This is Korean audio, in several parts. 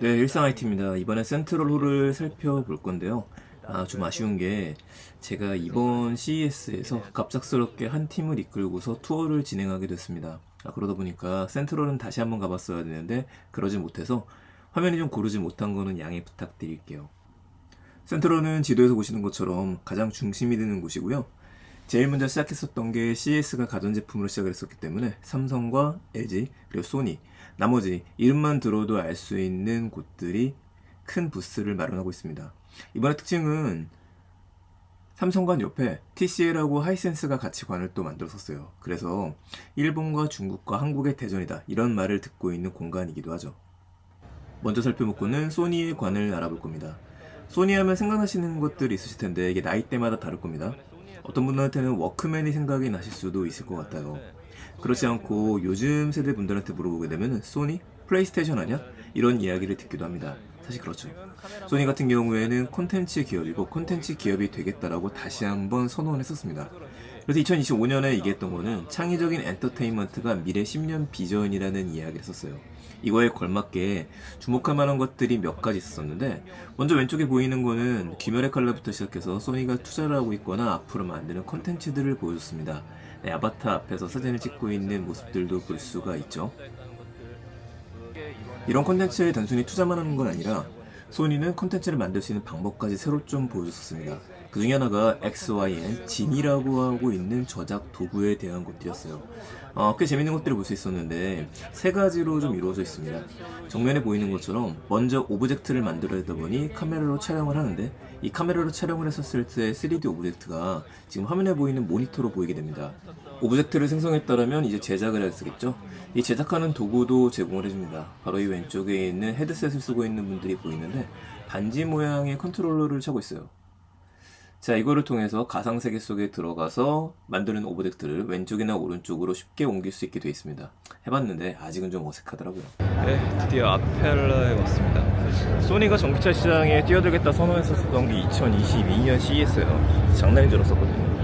네, 일상 IT입니다. 이번에 센트럴 홀을 살펴볼 건데요. 좀 아쉬운 게 제가 이번 CES에서 갑작스럽게 한 팀을 이끌고서 투어를 진행하게 됐습니다. 그러다 보니까 센트럴은 다시 한번 가봤어야 되는데 그러지 못해서 화면이 좀 고르지 못한 거는 양해 부탁드릴게요. 센트럴은 지도에서 보시는 것처럼 가장 중심이 되는 곳이고요. 제일 먼저 시작했었던 게 CES가 가전제품으로 시작을 했었기 때문에 삼성과 LG 그리고 소니 나머지 이름만 들어도 알 수 있는 곳들이 큰 부스를 마련하고 있습니다. 이번의 특징은 삼성관 옆에 TCL하고 하이센스가 같이 관을 또 만들었었어요. 그래서 일본과 중국과 한국의 대전이다 이런 말을 듣고 있는 공간이기도 하죠. 먼저 살펴볼 거는 소니의 관을 알아볼 겁니다. 소니 하면 생각나시는 것들이 있으실 텐데 이게 나이대마다 다를 겁니다. 어떤 분들한테는 워크맨이 생각이 나실 수도 있을 것 같아요. 그렇지 않고 요즘 세대 분들한테 물어보게 되면 소니? 플레이스테이션 아니야? 이런 이야기를 듣기도 합니다. 사실 그렇죠. 소니 같은 경우에는 콘텐츠 기업이고 콘텐츠 기업이 되겠다라고 다시 한번 선언했었습니다. 그래서 2025년에 얘기했던 거는 창의적인 엔터테인먼트가 미래 10년 비전이라는 이야기를 했었어요. 이거에 걸맞게 주목할 만한 것들이 몇 가지 있었는데 먼저 왼쪽에 보이는 거는 귀멸의 칼날부터 시작해서 소니가 투자를 하고 있거나 앞으로 만드는 콘텐츠들을 보여줬습니다. 네, 아바타 앞에서 사진을 찍고 있는 모습들도 볼 수가 있죠. 이런 콘텐츠에 단순히 투자만 하는 건 아니라 소니는 콘텐츠를 만들 수 있는 방법까지 새로 좀 보여줬습니다. 그 중에 하나가 XYN, 진이라고 하고 있는 저작 도구에 대한 것들이었어요. 꽤 재밌는 것들을 볼 수 있었는데 세 가지로 좀 이루어져 있습니다. 정면에 보이는 것처럼 먼저 오브젝트를 만들어야 보니 카메라로 촬영을 하는데 이 카메라로 촬영을 했었을 때 3D 오브젝트가 지금 화면에 보이는 모니터로 보이게 됩니다. 오브젝트를 생성했다면 이제 제작을 해야 되겠죠. 이 제작하는 도구도 제공을 해줍니다. 바로 이 왼쪽에 있는 헤드셋을 쓰고 있는 분들이 보이는데 반지 모양의 컨트롤러를 차고 있어요. 자, 이거를 통해서 가상세계 속에 들어가서 만드는 오브젝트를 왼쪽이나 오른쪽으로 쉽게 옮길 수 있게 되어 있습니다. 해봤는데 아직은 좀 어색하더라고요. 네, 드디어 아펠라에 왔습니다. 소니가 전기차 시장에 뛰어들겠다 선언했었던 게 2022년 CES예요. 장난인 줄 알았었거든요.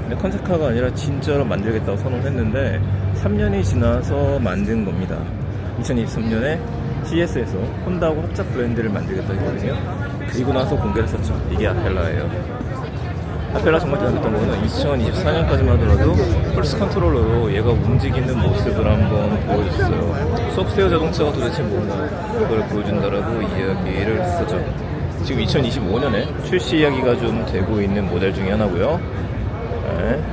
근데 컨셉카가 아니라 진짜로 만들겠다고 선언했는데 3년이 지나서 만든 겁니다. 2023년에 CES에서 혼다하고 합작 브랜드를 만들겠다고 했거든요. 그리고 나서 공개를 했었죠. 이게 아펠라예요. 아펠라 정말 대단했던 거는 2024년까지만 하더라도 펄스 컨트롤러로 얘가 움직이는 모습을 한번 보여줬어요. 수업세어 자동차가 도대체 뭐냐 그걸 보여준다라고 이야기를 했었죠. 지금 2025년에 출시 이야기가 좀 되고 있는 모델 중에 하나고요. 네.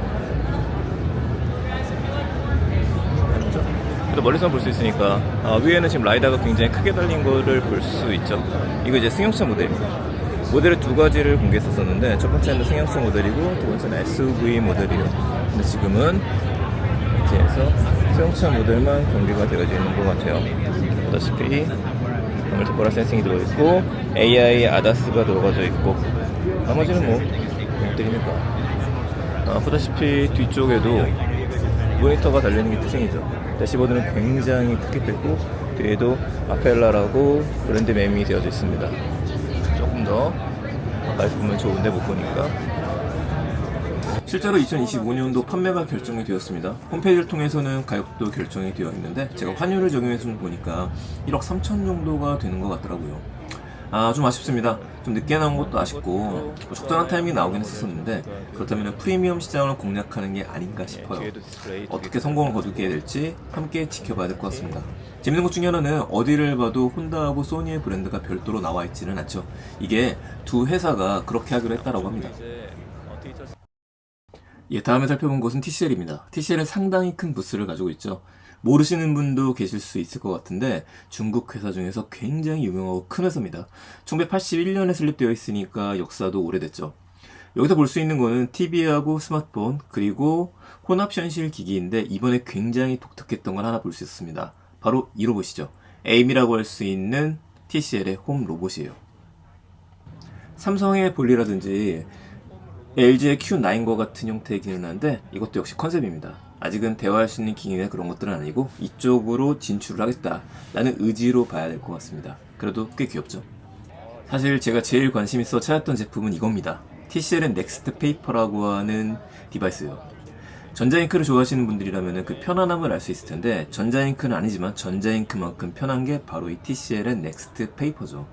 또 멀리서 볼 수 있으니까 위에는 지금 라이다가 굉장히 크게 달린 거를 볼 수 있죠. 이거 이제 승용차 모델입니다. 모델을 두 가지를 공개했었는데 첫 번째는 승용차 모델이고 두 번째는 SUV 모델이에요. 근데 지금은 이렇게 해서 승용차 모델만 공개가 되어져 있는 것 같아요. 보다시피 멀티포럴 센싱이 들어있고 AI 아다스가 들어가져 있고 나머지는 뭐 것들이니까 보다시피 뒤쪽에도 모니터가 달려있는 게 특징이죠. 대시보드는 굉장히 크게 뺐고 뒤에도 아펠라라고 브랜드 네임이 되어져 있습니다. 조금 더 가까이서 보면 좋은데 못 보니까. 실제로 2025년도 판매가 결정이 되었습니다. 홈페이지를 통해서는 가격도 결정이 되어 있는데 제가 환율을 적용해서 보니까 1억 3천 정도가 되는 것 같더라고요. 좀 아쉽습니다. 좀 늦게 나온 것도 아쉽고 적절한 타이밍이 나오긴 했었는데 그렇다면 프리미엄 시장을 공략하는 게 아닌가 싶어요. 어떻게 성공을 거두게 될지 함께 지켜봐야 될 것 같습니다. 재밌는 것 중에 하나는 어디를 봐도 혼다하고 소니의 브랜드가 별도로 나와 있지는 않죠. 이게 두 회사가 그렇게 하기로 했다라고 합니다. 예, 다음에 살펴본 곳은 TCL입니다. TCL은 상당히 큰 부스를 가지고 있죠. 모르시는 분도 계실 수 있을 것 같은데 중국 회사 중에서 굉장히 유명하고 큰 회사입니다. 1981년에 설립되어 있으니까 역사도 오래됐죠. 여기서 볼 수 있는 거는 TV하고 스마트폰 그리고 혼합현실 기기인데 이번에 굉장히 독특했던 걸 하나 볼 수 있었습니다. 바로 이 로봇이죠. 에임이라고 할 수 있는 TCL의 홈 로봇이에요. 삼성의 볼리라든지 LG의 Q9과 같은 형태의 기능은 한데 이것도 역시 컨셉입니다. 아직은 대화할 수 있는 기능이나 그런 것들은 아니고 이쪽으로 진출을 하겠다라는 의지로 봐야 될 것 같습니다. 그래도 꽤 귀엽죠. 사실 제가 제일 관심 있어 찾았던 제품은 이겁니다. TCL의 넥스트 페이퍼라고 하는 디바이스예요. 전자잉크를 좋아하시는 분들이라면 그 편안함을 알 수 있을 텐데, 전자잉크는 아니지만 전자잉크만큼 편한 게 바로 이 TCL의 넥스트 페이퍼죠.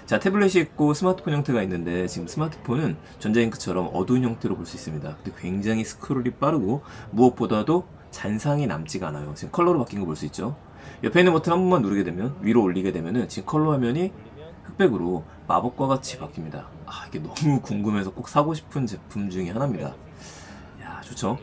자, 태블릿이 있고 스마트폰 형태가 있는데, 지금 스마트폰은 전자잉크처럼 어두운 형태로 볼 수 있습니다. 근데 굉장히 스크롤이 빠르고 무엇보다도 잔상이 남지가 않아요. 지금 컬러로 바뀐 거 볼 수 있죠. 옆에 있는 버튼 한 번만 누르게 되면, 위로 올리게 되면은 지금 컬러 화면이 흑백으로 마법과 같이 바뀝니다. 아, 이게 너무 궁금해서 꼭 사고 싶은 제품 중에 하나입니다. 야, 좋죠?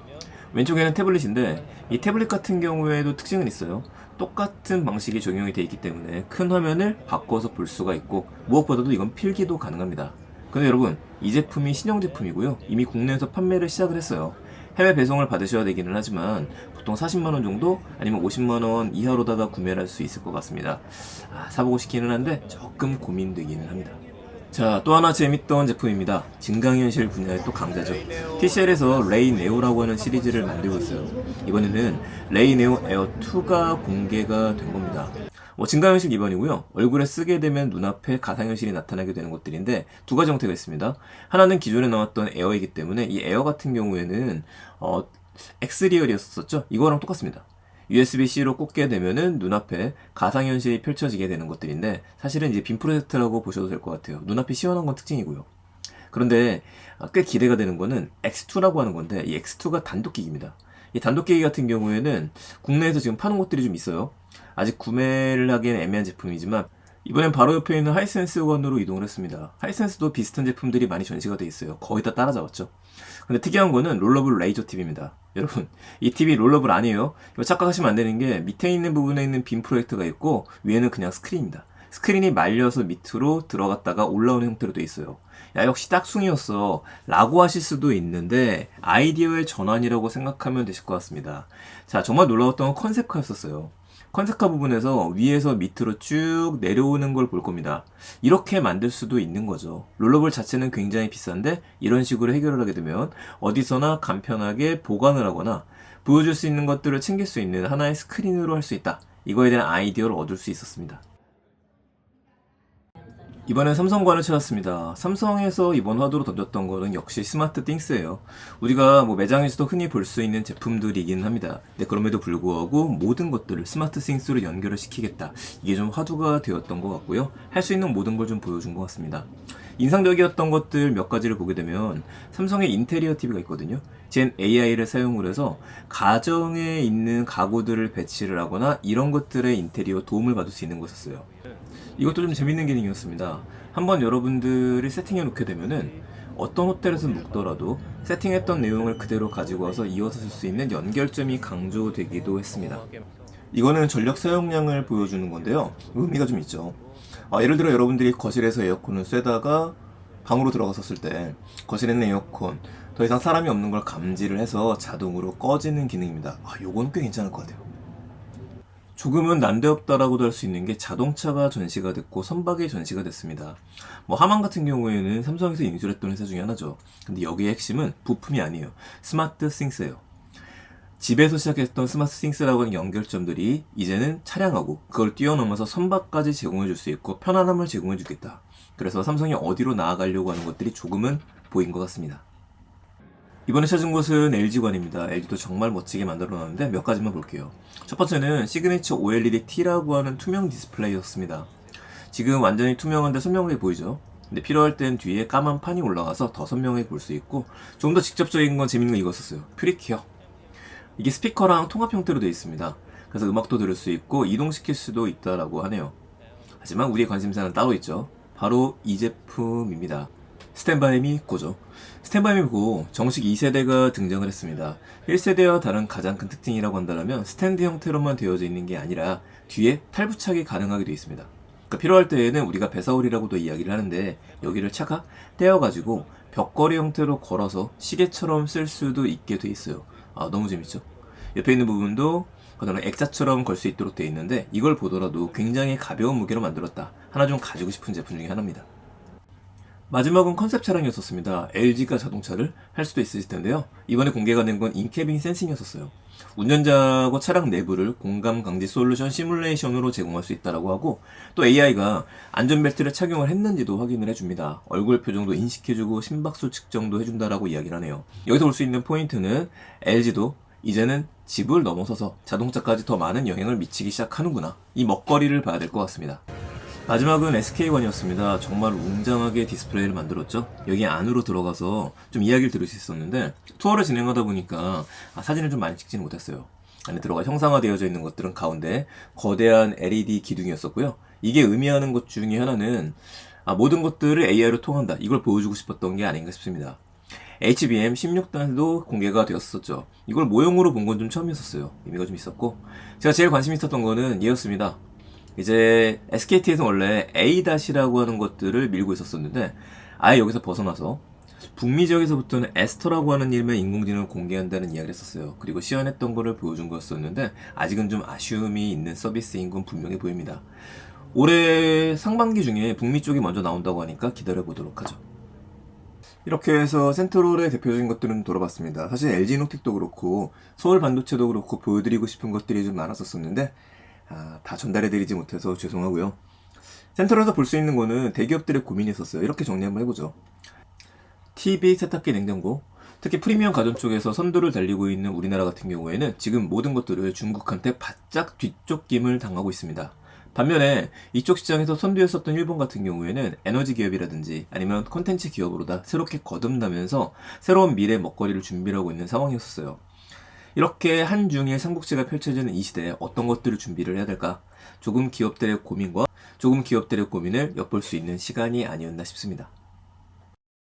왼쪽에는 태블릿인데, 이 태블릿 같은 경우에도 특징은 있어요. 똑같은 방식이 적용이 되어 있기 때문에 큰 화면을 바꿔서 볼 수가 있고, 무엇보다도 이건 필기도 가능합니다. 근데 여러분, 이 제품이 신형 제품이고요. 이미 국내에서 판매를 시작을 했어요. 해외 배송을 받으셔야 되기는 하지만 보통 40만원 정도 아니면 50만원 이하로다가 구매를 할 수 있을 것 같습니다. 사보고 싶기는 한데 조금 고민되기는 합니다. 자, 또 하나 재밌던 제품입니다. 증강현실 분야의 또 강자죠. TCL에서 레이 네오라고 하는 시리즈를 만들고 있어요. 이번에는 레이 네오 에어 2가 공개가 된 겁니다. 증강현실 기반이고요. 얼굴에 쓰게 되면 눈앞에 가상현실이 나타나게 되는 것들인데, 두 가지 형태가 있습니다. 하나는 기존에 나왔던 에어이기 때문에, 이 에어 같은 경우에는 엑스리얼이었었죠. 이거랑 똑같습니다. USB-C로 꽂게 되면은 눈앞에 가상현실이 펼쳐지게 되는 것들인데, 사실은 이제 빔 프로젝트라고 보셔도 될 것 같아요. 눈앞이 시원한 건 특징이고요. 그런데 꽤 기대가 되는 거는 X2라고 하는 건데, 이 X2가 단독기기입니다. 이 단독기기 같은 경우에는 국내에서 지금 파는 곳들이 좀 있어요. 아직 구매를 하기엔 애매한 제품이지만, 이번엔 바로 옆에 있는 하이센스 원으로 이동을 했습니다. 하이센스도 비슷한 제품들이 많이 전시가 돼 있어요. 거의 다 따라잡았죠. 근데 특이한 거는 롤러블 레이저 팁입니다. 여러분, 이 팁이 롤러블 아니에요. 이거 착각하시면 안 되는 게, 밑에 있는 부분에 있는 빔 프로젝터가 있고 위에는 그냥 스크린입니다. 스크린이 말려서 밑으로 들어갔다가 올라오는 형태로 돼 있어요. 야, 역시 짝퉁이었어 라고 하실 수도 있는데, 아이디어의 전환이라고 생각하면 되실 것 같습니다. 자, 정말 놀라웠던 건 컨셉카였었어요. 컨셉카 부분에서 위에서 밑으로 쭉 내려오는 걸 볼 겁니다. 이렇게 만들 수도 있는 거죠. 롤러볼 자체는 굉장히 비싼데, 이런 식으로 해결을 하게 되면 어디서나 간편하게 보관을 하거나 보여줄 수 있는 것들을 챙길 수 있는 하나의 스크린으로 할 수 있다. 이거에 대한 아이디어를 얻을 수 있었습니다. 이번엔 삼성관을 찾았습니다. 삼성에서 이번 화두로 던졌던 거는 역시 스마트 띵스예요. 우리가 매장에서도 흔히 볼 수 있는 제품들이긴 합니다. 근데 그럼에도 불구하고 모든 것들을 스마트 띵스로 연결을 시키겠다. 이게 좀 화두가 되었던 것 같고요. 할 수 있는 모든 걸 좀 보여준 것 같습니다. 인상적이었던 것들 몇 가지를 보게 되면, 삼성의 인테리어 TV가 있거든요. 젠 AI를 사용을 해서 가정에 있는 가구들을 배치를 하거나 이런 것들의 인테리어 도움을 받을 수 있는 것이었어요. 이것도 좀 재밌는 기능이었습니다. 한번 여러분들이 세팅해 놓게 되면은 어떤 호텔에서 묵더라도 세팅했던 내용을 그대로 가지고 와서 이어서 쓸 수 있는 연결점이 강조되기도 했습니다. 이거는 전력 사용량을 보여주는 건데요. 의미가 좀 있죠. 예를 들어 여러분들이 거실에서 에어컨을 쐬다가 방으로 들어갔었을 때, 거실에 있는 에어컨 더 이상 사람이 없는 걸 감지를 해서 자동으로 꺼지는 기능입니다. 요건 꽤 괜찮을 것 같아요. 조금은 난데없다라고도 할 수 있는 게, 자동차가 전시가 됐고 선박이 전시가 됐습니다. 하만 같은 경우에는 삼성에서 인수했던 회사 중에 하나죠. 근데 여기의 핵심은 부품이 아니에요. 스마트 싱스예요. 집에서 시작했던 스마트 싱스라고 하는 연결점들이 이제는 차량하고 그걸 뛰어넘어서 선박까지 제공해 줄 수 있고 편안함을 제공해 주겠다. 그래서 삼성이 어디로 나아가려고 하는 것들이 조금은 보인 것 같습니다. 이번에 찾은 곳은 LG관입니다. LG도 정말 멋지게 만들어 놨는데 몇 가지만 볼게요. 첫 번째는 시그니처 OLED-T라고 하는 투명 디스플레이였습니다. 지금 완전히 투명한데 선명하게 보이죠? 근데 필요할 땐 뒤에 까만 판이 올라가서 더 선명하게 볼 수 있고, 좀 더 직접적인 건 재밌는 거 이거 썼어요. 프리큐어. 이게 스피커랑 통합 형태로 되어 있습니다. 그래서 음악도 들을 수 있고 이동시킬 수도 있다라고 하네요. 하지만 우리의 관심사는 따로 있죠. 바로 이 제품입니다. 스탠바이미 고죠. 스탠바이미 고 정식 2세대가 등장을 했습니다. 1세대와 다른 가장 큰 특징이라고 한다면 스탠드 형태로만 되어져 있는 게 아니라 뒤에 탈부착이 가능하게 되어 있습니다. 그러니까 필요할 때에는 우리가 배사울이라고도 이야기를 하는데, 여기를 차가 떼어가지고 벽걸이 형태로 걸어서 시계처럼 쓸 수도 있게 되어 있어요. 너무 재밌죠? 옆에 있는 부분도 그다음에 액자처럼 걸 수 있도록 되어 있는데, 이걸 보더라도 굉장히 가벼운 무게로 만들었다. 하나 좀 가지고 싶은 제품 중에 하나입니다. 마지막은 컨셉 차량이었었습니다. LG가 자동차를 할 수도 있으실 텐데요. 이번에 공개가 된 건 인캐빈 센싱이었었어요. 운전자하고 차량 내부를 공감 감지 솔루션 시뮬레이션으로 제공할 수 있다고 하고, 또 AI가 안전벨트를 착용을 했는지도 확인을 해줍니다. 얼굴 표정도 인식해주고 심박수 측정도 해준다라고 이야기를 하네요. 여기서 볼 수 있는 포인트는 LG도 이제는 집을 넘어서서 자동차까지 더 많은 영향을 미치기 시작하는구나. 이 먹거리를 봐야 될 것 같습니다. 마지막은 SK1이었습니다. 정말 웅장하게 디스플레이를 만들었죠. 여기 안으로 들어가서 좀 이야기를 들을 수 있었는데 투어를 진행하다 보니까 사진을 좀 많이 찍지는 못했어요. 안에 들어가 형상화되어져 있는 것들은 가운데 거대한 LED 기둥이었었고요. 이게 의미하는 것 중에 하나는 모든 것들을 AI로 통한다. 이걸 보여주고 싶었던 게 아닌가 싶습니다. HBM 16단도 공개가 되었었죠. 이걸 모형으로 본 건 좀 처음이었어요. 의미가 좀 있었고, 제가 제일 관심 있었던 거는 얘였습니다. 이제 SKT에서 원래 A-라고 하는 것들을 밀고 있었었는데 아예 여기서 벗어나서 북미 지역에서부터는 에스터라고 하는 이름의 인공지능을 공개한다는 이야기를 했었어요. 그리고 시연했던 거를 보여준 거였었는데 아직은 좀 아쉬움이 있는 서비스인 건 분명해 보입니다. 올해 상반기 중에 북미 쪽이 먼저 나온다고 하니까 기다려보도록 하죠. 이렇게 해서 센트럴의 대표적인 것들은 돌아봤습니다. 사실 LG노텍도 그렇고 서울 반도체도 그렇고 보여드리고 싶은 것들이 좀 많았었는데 다 전달해드리지 못해서 죄송하고요. 센트럴에서 볼 수 있는 거는 대기업들의 고민이 있었어요. 이렇게 정리 한번 해보죠. TV, 세탁기, 냉장고, 특히 프리미엄 가전 쪽에서 선두를 달리고 있는 우리나라 같은 경우에는 지금 모든 것들을 중국한테 바짝 뒤쫓김을 당하고 있습니다. 반면에 이쪽 시장에서 선두였었던 일본 같은 경우에는 에너지 기업이라든지 아니면 콘텐츠 기업으로 다 새롭게 거듭나면서 새로운 미래 먹거리를 준비하고 있는 상황이었어요. 이렇게 한중일 삼국지가 펼쳐지는 이 시대에 어떤 것들을 준비를 해야 될까? 조금 기업들의 고민을 엿볼 수 있는 시간이 아니었나 싶습니다.